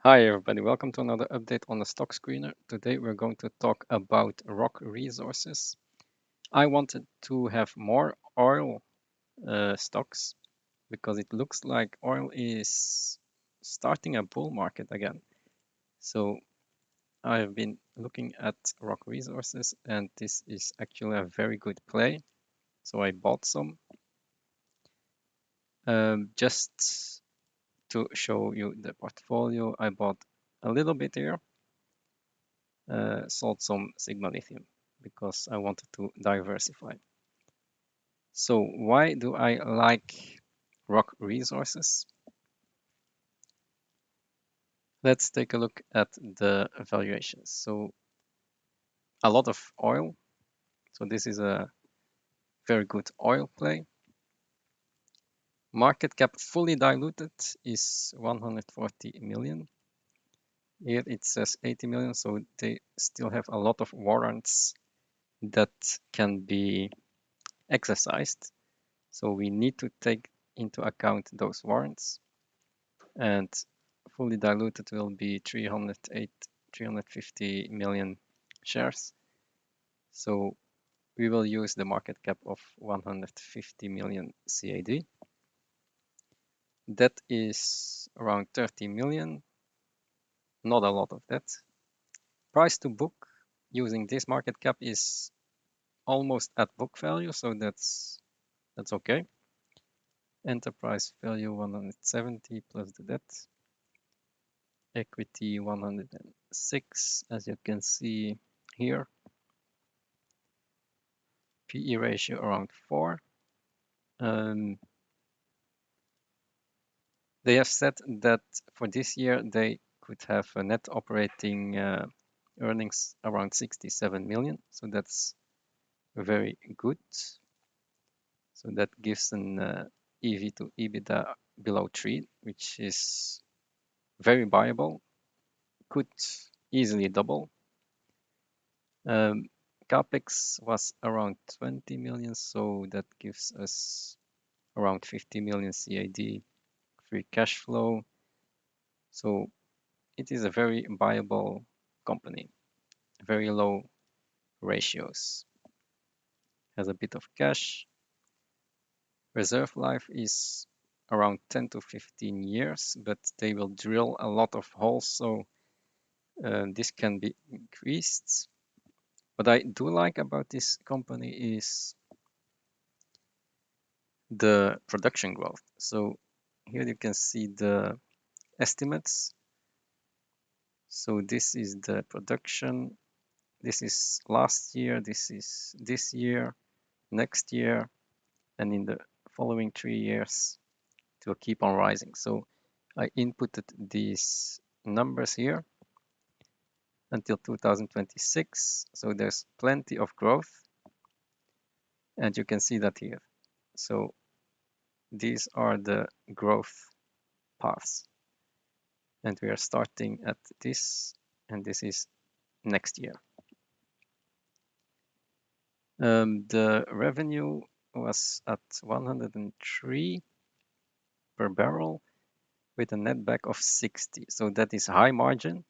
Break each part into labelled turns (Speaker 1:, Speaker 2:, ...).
Speaker 1: Hi everybody, welcome to another update on the stock screener. Today we're going to talk about rock resources. I wanted to have more oil stocks because it looks like oil is starting a bull market again. So I've been looking at rock resources and this is actually a very good play. So I bought some just to show you the portfolio. I bought a little bit here. Sold some Sigma lithium because I wanted to diversify. So why do I like rock resources? Let's take a look at the valuations. So a lot of oil. So this is a very good oil play. Market cap fully diluted is 140 million. Here it says 80 million, so they still have a lot of warrants that can be exercised. So we need to take into account those warrants, and fully diluted will be 350 million shares. So we will use the market cap of 150 million CAD. That is around 30 million, not a lot of that. Price to book using this market cap is almost at book value, so that's okay. Enterprise value 170 plus the debt. Equity 106, as you can see here. PE ratio around 4. They have said that for this year they could have a net operating earnings around 67 million, so that's very good. So that gives an EV to EBITDA below 3, which is very viable, could easily double. Capex was around 20 million, so that gives us around 50 million CAD free cash flow. So it is a very viable company, very low ratios, has a bit of cash. Reserve life is around 10 to 15 years, but they will drill a lot of holes, so this can be increased. What I do like about this company is the production growth. So here you can see the estimates. So this is the production. This is last year, this is this year, next year, and in the following 3 years it will keep on rising. So I inputted these numbers here until 2026. So there's plenty of growth, and you can see that here. So these are the growth paths, and we are starting at this, and this is next year. The revenue was at 103 per barrel with a netback of 60. So that is high margin,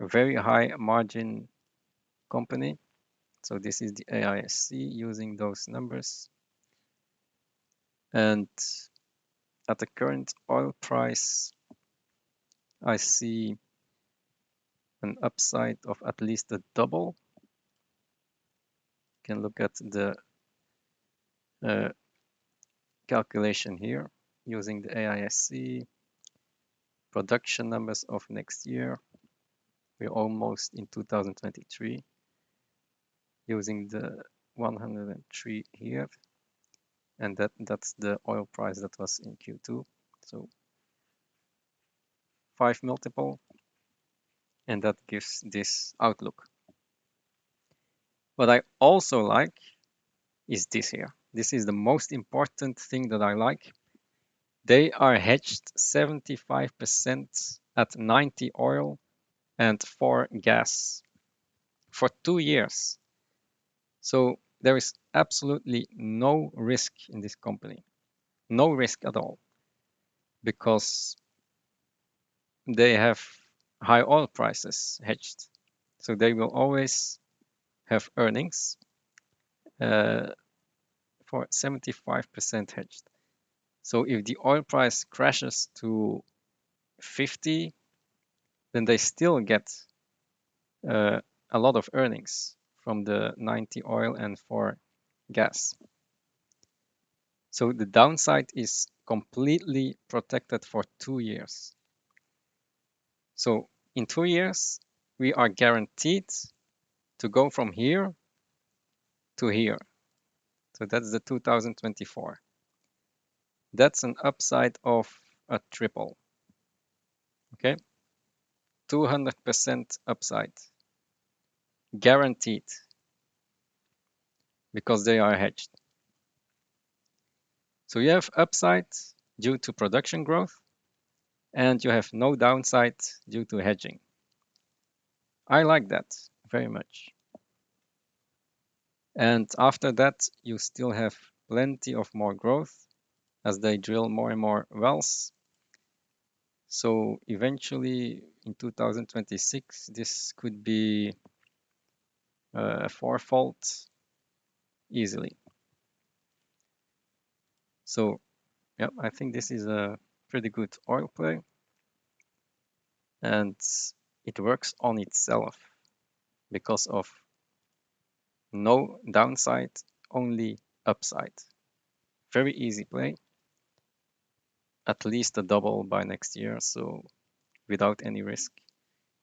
Speaker 1: a very high margin company. So this is the AISC using those numbers. And at the current oil price, I see an upside of at least a double. You can look at the calculation here using the AISC, production numbers of next year. We're almost in 2023 using the 103 here, and that's the oil price that was in Q2. So 5 multiple, and that gives this outlook. What I also like is this here. This is the most important thing that I like. They are hedged 75% at 90 oil and 4 gas for 2 years. So there is absolutely no risk in this company. No risk at all. Because they have high oil prices hedged. So they will always have earnings for 75% hedged. So if the oil price crashes to 50, then they still get a lot of earnings from the 90 oil and 4 gas. So the downside is completely protected for 2 years. So in 2 years, we are guaranteed to go from here to here. So that's the 2024. That's an upside of a triple. Okay, 200% upside, guaranteed, because they are hedged. So you have upside due to production growth, and you have no downside due to hedging. I like that very much. And after that, you still have plenty of more growth as they drill more and more wells. So eventually in 2026, this could be fourfold easily. So yeah, I think this is a pretty good oil play, and it works on itself because of no downside, only upside. Very easy play, at least a double by next year, so without any risk.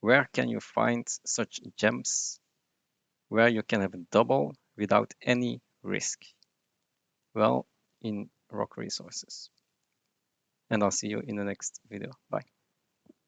Speaker 1: Where can you find such gems where you can have a double without any risk? Well, in ROK resources. And I'll see you in the next video. Bye.